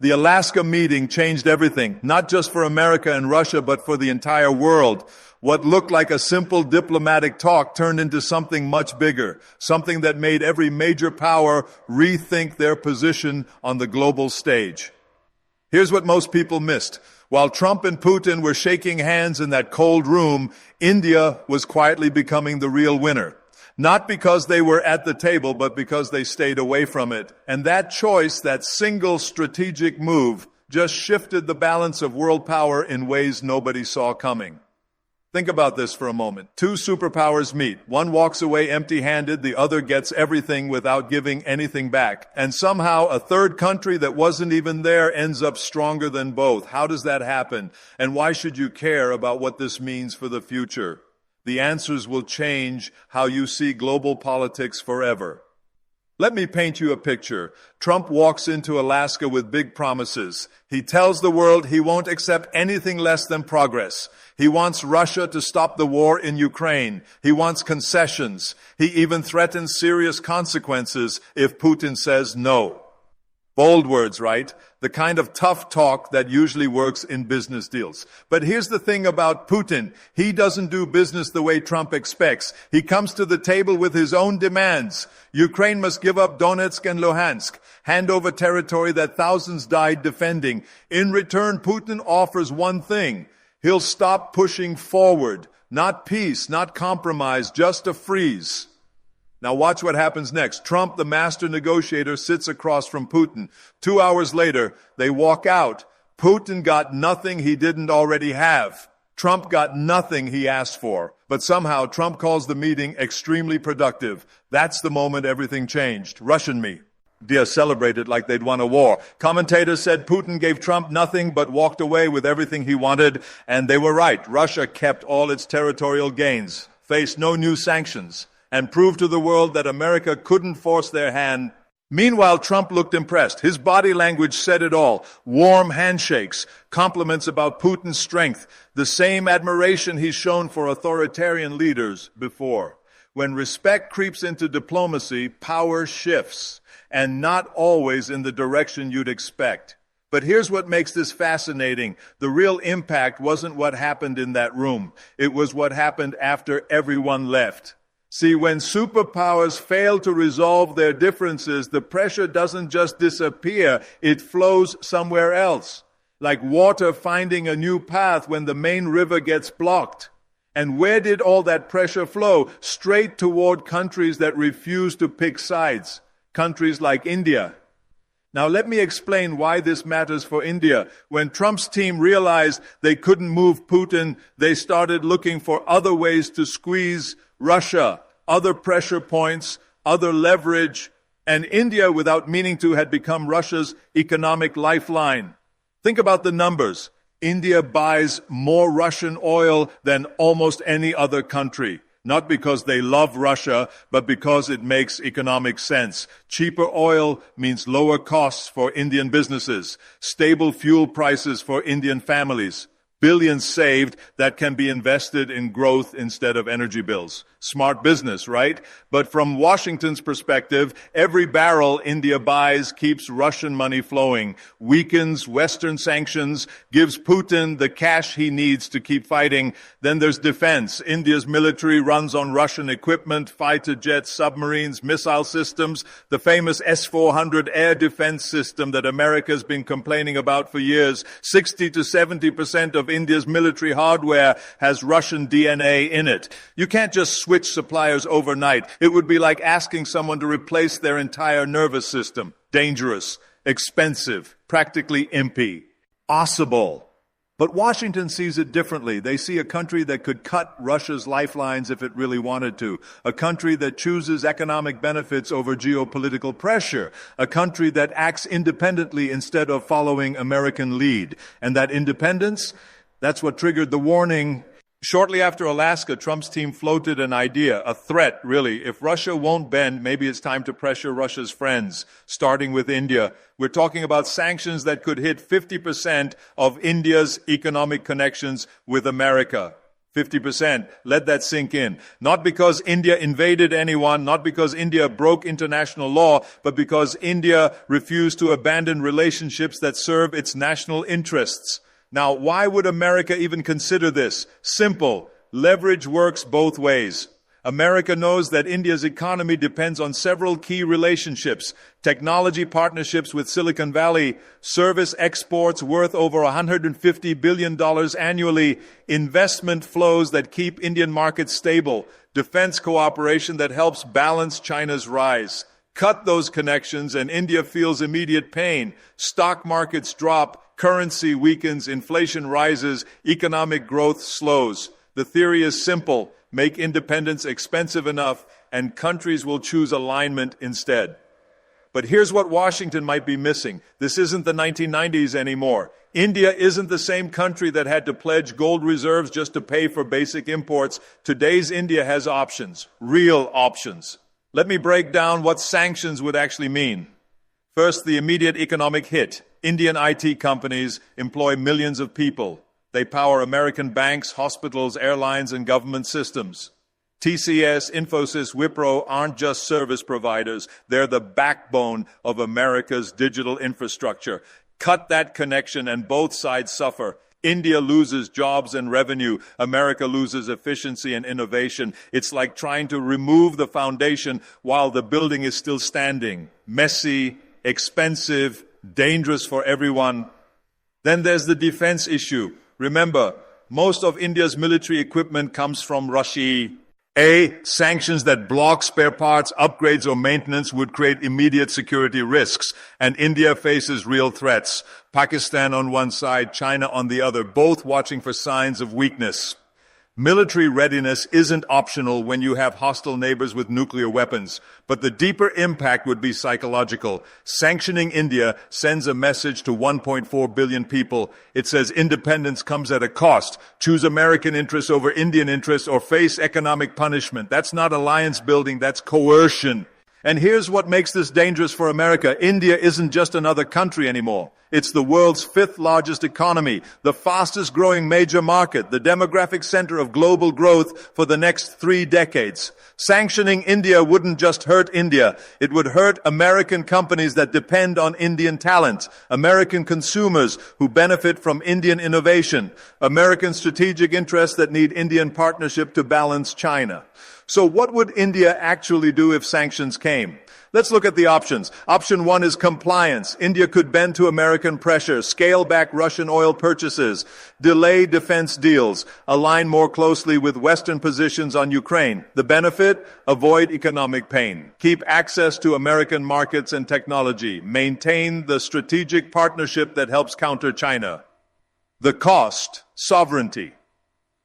The Alaska meeting changed everything, not just for America and Russia, but for the entire world. What looked like a simple diplomatic talk turned into something much bigger, something that made every major power rethink their position on the global stage. Here's what most people missed. While Trump and Putin were shaking hands in that cold room, India was quietly becoming the real winner. Not because they were at the table, but because they stayed away from it. And that choice, that single strategic move, just shifted the balance of world power in ways nobody saw coming. Think about this for a moment. Two superpowers meet. One walks away empty-handed, the other gets everything without giving anything back. And somehow a third country that wasn't even there ends up stronger than both. How does that happen? And why should you care about what this means for the future? The answers will change how you see global politics forever. Let me paint you a picture. Trump walks into Alaska with big promises. He tells the world he won't accept anything less than progress. He wants Russia to stop the war in Ukraine. He wants concessions. He even threatens serious consequences if Putin says no. Bold words, right? The kind of tough talk that usually works in business deals. But here's the thing about Putin. He doesn't do business the way Trump expects. He comes to the table with his own demands. Ukraine must give up Donetsk and Luhansk, hand over territory that thousands died defending. In return, Putin offers one thing. He'll stop pushing forward. Not peace, not compromise, just a freeze. Now watch what happens next. Trump, the master negotiator, sits across from Putin. 2 hours later, they walk out. Putin got nothing he didn't already have. Trump got nothing he asked for. But somehow, Trump calls the meeting extremely productive. That's the moment everything changed. Russian media celebrated like they'd won a war. Commentators said Putin gave Trump nothing but walked away with everything he wanted. And they were right. Russia kept all its territorial gains, faced no new sanctions, and proved to the world that America couldn't force their hand. Meanwhile, Trump looked impressed. His body language said it all. Warm handshakes, compliments about Putin's strength, the same admiration he's shown for authoritarian leaders before. When respect creeps into diplomacy, power shifts, and not always in the direction you'd expect. But here's what makes this fascinating. The real impact wasn't what happened in that room. It was what happened after everyone left. See, when superpowers fail to resolve their differences, the pressure doesn't just disappear, it flows somewhere else. Like water finding a new path when the main river gets blocked. And where did all that pressure flow? Straight toward countries that refuse to pick sides. Countries like India. Now let me explain why this matters for India. When Trump's team realized they couldn't move Putin, they started looking for other ways to squeeze Russia, other pressure points, other leverage, and India, without meaning to, had become Russia's economic lifeline. Think about the numbers. India buys more Russian oil than almost any other country. Not because they love Russia, but because it makes economic sense. Cheaper oil means lower costs for Indian businesses, stable fuel prices for Indian families, billions saved that can be invested in growth instead of energy bills. Smart business, right? But from Washington's perspective, every barrel India buys keeps Russian money flowing, weakens Western sanctions, gives Putin the cash he needs to keep fighting. Then there's defense. India's military runs on Russian equipment, fighter jets, submarines, missile systems, the famous S-400 air defense system that America's been complaining about for years. 60 to 70% of India's military hardware has Russian DNA in it. You can't just switch suppliers overnight. It would be like asking someone to replace their entire nervous system. Dangerous, expensive, practically impossible. But Washington sees it differently. They see a country that could cut Russia's lifelines if it really wanted to. A country that chooses economic benefits over geopolitical pressure. A country that acts independently instead of following American lead. And that independence, that's what triggered the warning. Shortly after Alaska, Trump's team floated an idea, a threat, really. If Russia won't bend, maybe it's time to pressure Russia's friends, starting with India. We're talking about sanctions that could hit 50% of India's economic connections with America. 50%. Let that sink in. Not because India invaded anyone, not because India broke international law, but because India refused to abandon relationships that serve its national interests. Now, why would America even consider this? Simple. Leverage works both ways. America knows that India's economy depends on several key relationships: technology partnerships with Silicon Valley, service exports worth over $150 billion annually, investment flows that keep Indian markets stable, defense cooperation that helps balance China's rise. Cut those connections and India feels immediate pain. Stock markets drop, currency weakens, inflation rises, economic growth slows. The theory is simple. Make independence expensive enough, and countries will choose alignment instead. But here's what Washington might be missing. This isn't the 1990s anymore. India isn't the same country that had to pledge gold reserves just to pay for basic imports. Today's India has options, real options. Let me break down what sanctions would actually mean. First, the immediate economic hit. Indian IT companies employ millions of people. They power American banks, hospitals, airlines, and government systems. TCS, Infosys, Wipro aren't just service providers. They're the backbone of America's digital infrastructure. Cut that connection and both sides suffer. India loses jobs and revenue. America loses efficiency and innovation. It's like trying to remove the foundation while the building is still standing. Messy, expensive, dangerous for everyone. Then there's the defense issue. Remember, most of India's military equipment comes from Russia. Sanctions that block spare parts, upgrades, or maintenance would create immediate security risks, and India faces real threats. Pakistan on one side, China on the other, both watching for signs of weakness. Military readiness isn't optional when you have hostile neighbors with nuclear weapons, but the deeper impact would be psychological. Sanctioning India sends a message to 1.4 billion people. It says independence comes at a cost. Choose American interests over Indian interests or face economic punishment. That's not alliance building, that's coercion. And here's what makes this dangerous for America. India isn't just another country anymore. It's the world's fifth largest economy, the fastest growing major market, the demographic center of global growth for the next 3 decades. Sanctioning India wouldn't just hurt India. It would hurt American companies that depend on Indian talent, American consumers who benefit from Indian innovation, American strategic interests that need Indian partnership to balance China. So what would India actually do if sanctions came? Let's look at the options. Option 1 is compliance. India could bend to American pressure, scale back Russian oil purchases, delay defense deals, align more closely with Western positions on Ukraine. The benefit? Avoid economic pain. Keep access to American markets and technology. Maintain the strategic partnership that helps counter China. The cost? Sovereignty.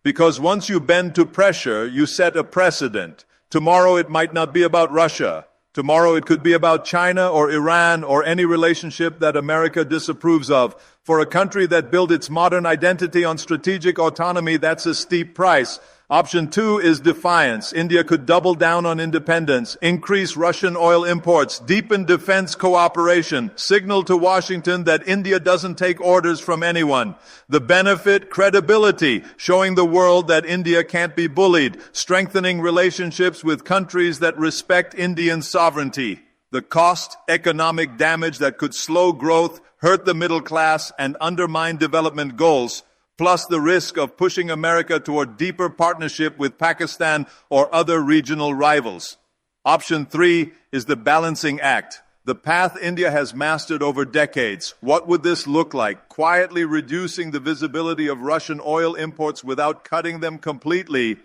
Because once you bend to pressure, you set a precedent. Tomorrow it might not be about Russia. Tomorrow it could be about China or Iran or any relationship that America disapproves of. For a country that built its modern identity on strategic autonomy, that's a steep price. Option 2 is defiance. India could double down on independence, increase Russian oil imports, deepen defense cooperation, signal to Washington that India doesn't take orders from anyone. The benefit? Credibility, showing the world that India can't be bullied, strengthening relationships with countries that respect Indian sovereignty. The cost? Economic damage that could slow growth, hurt the middle class, and undermine development goals, plus the risk of pushing America toward deeper partnership with Pakistan or other regional rivals. Option 3 is the balancing act. The path India has mastered over decades. What would this look like? Quietly reducing the visibility of Russian oil imports without cutting them completely.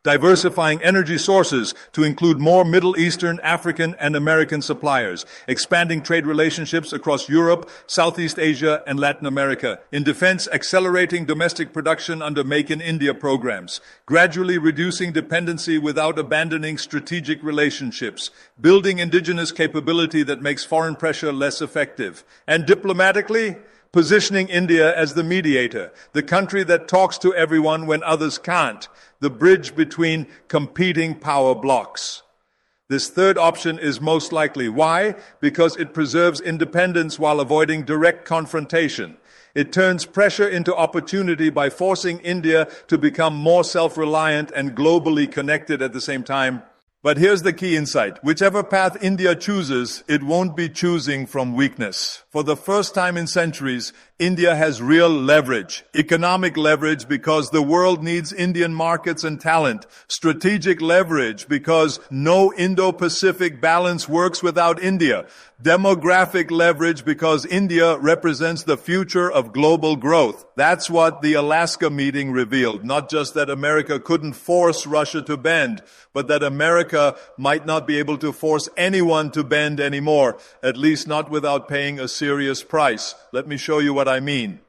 Diversifying energy sources to include more Middle Eastern, African, and American suppliers. Expanding trade relationships across Europe, Southeast Asia, and Latin America. In defense, accelerating domestic production under Make in India programs. Gradually reducing dependency without abandoning strategic relationships. Building indigenous capability that makes foreign pressure less effective. And diplomatically, positioning India as the mediator, the country that talks to everyone when others can't, the bridge between competing power blocks. This third option is most likely. Why? Because it preserves independence while avoiding direct confrontation. It turns pressure into opportunity by forcing India to become more self-reliant and globally connected at the same time. But here's the key insight. Whichever path India chooses, it won't be choosing from weakness. For the first time in centuries, India has real leverage, economic leverage because the world needs Indian markets and talent, strategic leverage because no Indo-Pacific balance works without India, demographic leverage because India represents the future of global growth. That's what the Alaska meeting revealed, not just that America couldn't force Russia to bend, but that America might not be able to force anyone to bend anymore, at least not without paying a serious price. Let me show you what I mean.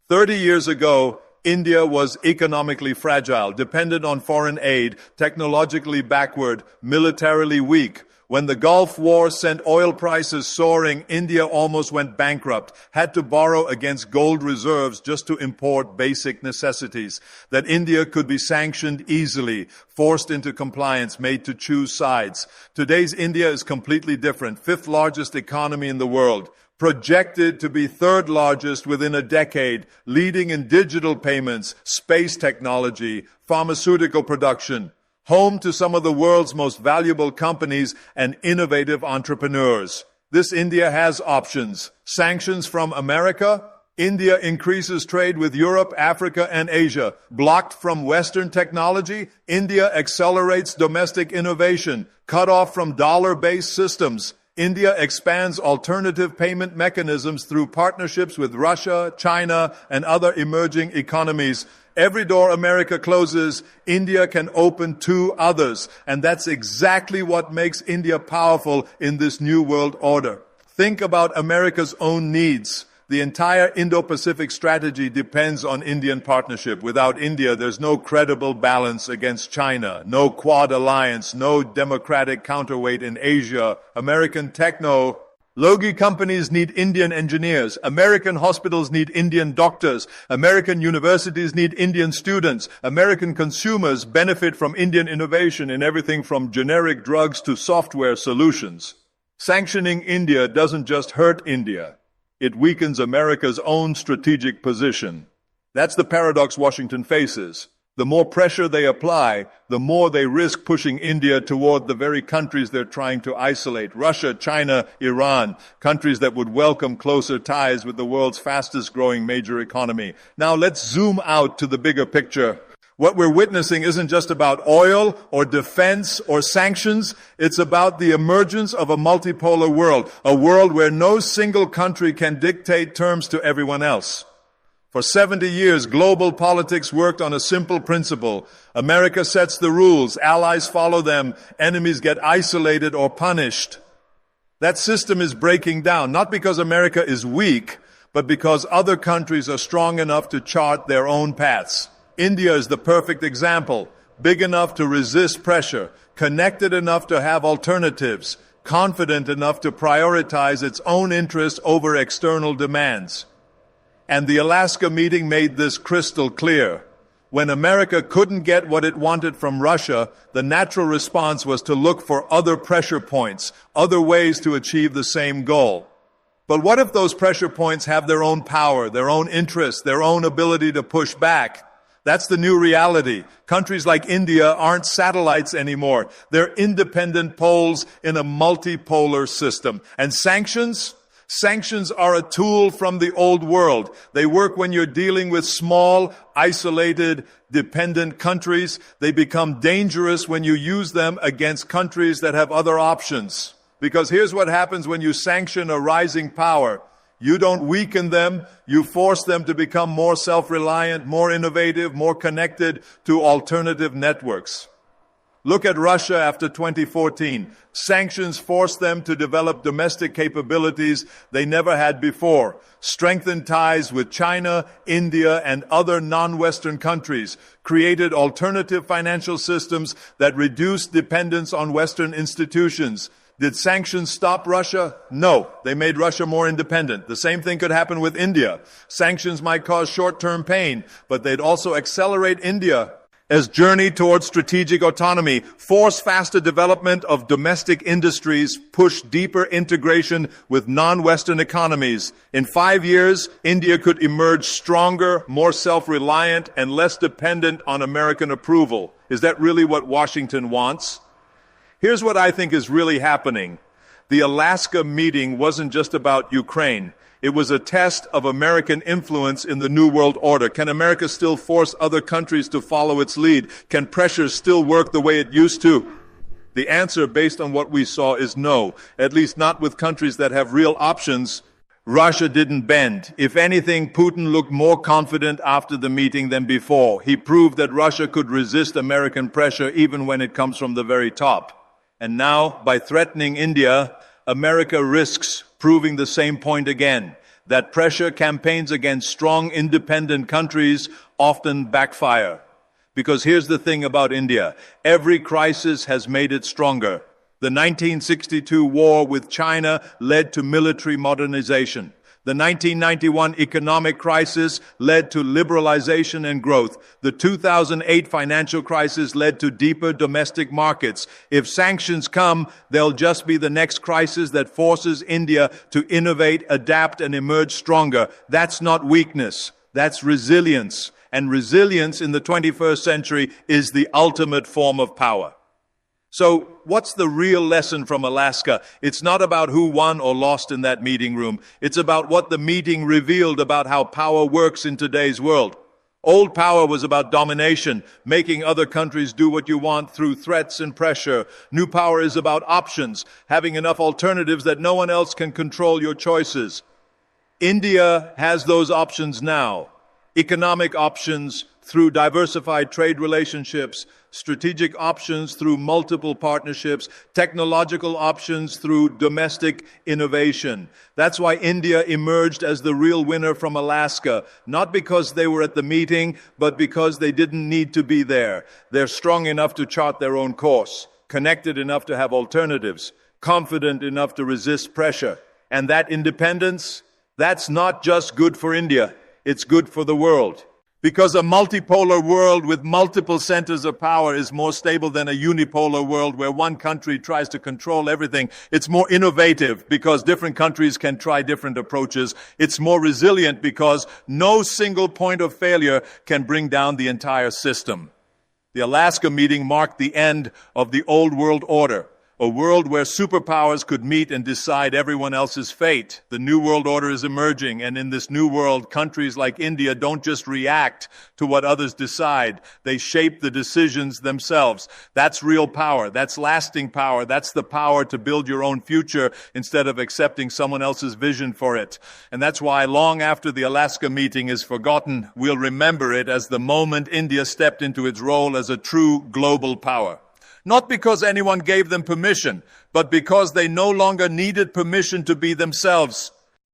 30 years ago, India was economically fragile, dependent on foreign aid, technologically backward, militarily weak. When the Gulf War sent oil prices soaring, India almost went bankrupt, had to borrow against gold reserves just to import basic necessities. That India could be sanctioned easily, forced into compliance, made to choose sides. Today's India is completely different, fifth largest economy in the world, projected to be third largest within a decade, leading in digital payments, space technology, pharmaceutical production, home to some of the world's most valuable companies and innovative entrepreneurs. This India has options. Sanctions from America. India increases trade with Europe, Africa, and Asia. Blocked from Western technology. India accelerates domestic innovation. Cut off from dollar-based systems. India expands alternative payment mechanisms through partnerships with Russia, China, and other emerging economies. Every door America closes, India can open two others. And that's exactly what makes India powerful in this new world order. Think about America's own needs. The entire Indo-Pacific strategy depends on Indian partnership. Without India, there's no credible balance against China, no Quad alliance, no democratic counterweight in Asia. American Logi companies need Indian engineers. American hospitals need Indian doctors. American universities need Indian students. American consumers benefit from Indian innovation in everything from generic drugs to software solutions. Sanctioning India doesn't just hurt India. It weakens America's own strategic position. That's the paradox Washington faces. The more pressure they apply, the more they risk pushing India toward the very countries they're trying to isolate. Russia, China, Iran, countries that would welcome closer ties with the world's fastest growing major economy. Now let's zoom out to the bigger picture. What we're witnessing isn't just about oil or defense or sanctions. It's about the emergence of a multipolar world, a world where no single country can dictate terms to everyone else. For 70 years, global politics worked on a simple principle. America sets the rules, allies follow them, enemies get isolated or punished. That system is breaking down, not because America is weak, but because other countries are strong enough to chart their own paths. India is the perfect example, big enough to resist pressure, connected enough to have alternatives, confident enough to prioritize its own interest over external demands. And the Alaska meeting made this crystal clear. When America couldn't get what it wanted from Russia, the natural response was to look for other pressure points, other ways to achieve the same goal. But what if those pressure points have their own power, their own interests, their own ability to push back? That's the new reality. Countries like India aren't satellites anymore. They're independent poles in a multipolar system. And sanctions? Sanctions are a tool from the old world. They work when you're dealing with small, isolated, dependent countries. They become dangerous when you use them against countries that have other options. Because here's what happens when you sanction a rising power. You don't weaken them, you force them to become more self-reliant, more innovative, more connected to alternative networks. Look at Russia after 2014. Sanctions forced them to develop domestic capabilities they never had before, strengthened ties with China, India, and other non-Western countries, created alternative financial systems that reduced dependence on Western institutions. Did sanctions stop Russia? No. They made Russia more independent. The same thing could happen with India. Sanctions might cause short-term pain, but they'd also accelerate India. as journey towards strategic autonomy, force faster development of domestic industries, push deeper integration with non-Western economies. In 5 years, India could emerge stronger, more self-reliant, and less dependent on American approval. Is that really what Washington wants? Here's what I think is really happening. The Alaska meeting wasn't just about Ukraine. It was a test of American influence in the New World Order. Can America still force other countries to follow its lead? Can pressure still work the way it used to? The answer, based on what we saw, is no, at least not with countries that have real options. Russia didn't bend. If anything, Putin looked more confident after the meeting than before. He proved that Russia could resist American pressure even when it comes from the very top. And now, by threatening India, America risks proving the same point again, that pressure campaigns against strong, independent countries often backfire. Because here's the thing about India. Every crisis has made it stronger. The 1962 war with China led to military modernization. The 1991 economic crisis led to liberalization and growth. The 2008 financial crisis led to deeper domestic markets. If sanctions come, they'll just be the next crisis that forces India to innovate, adapt, and emerge stronger. That's not weakness. That's resilience. And resilience in the 21st century is the ultimate form of power. So, what's the real lesson from Alaska? It's not about who won or lost in that meeting room. It's about what the meeting revealed about how power works in today's world. Old power was about domination, making other countries do what you want through threats and pressure. New power is about options, having enough alternatives that no one else can control your choices. India has those options now. Economic options through diversified trade relationships, strategic options through multiple partnerships, technological options through domestic innovation. That's why India emerged as the real winner from Alaska, not because they were at the meeting, but because they didn't need to be there. They're strong enough to chart their own course, connected enough to have alternatives, confident enough to resist pressure. And that independence, that's not just good for India, it's good for the world. Because a multipolar world with multiple centers of power is more stable than a unipolar world where one country tries to control everything. It's more innovative because different countries can try different approaches. It's more resilient because no single point of failure can bring down the entire system. The Alaska meeting marked the end of the old world order. A world where superpowers could meet and decide everyone else's fate. The new world order is emerging, and in this new world, countries like India don't just react to what others decide. They shape the decisions themselves. That's real power. That's lasting power. That's the power to build your own future instead of accepting someone else's vision for it. And that's why long after the Alaska meeting is forgotten, we'll remember it as the moment India stepped into its role as a true global power. Not because anyone gave them permission, but because they no longer needed permission to be themselves.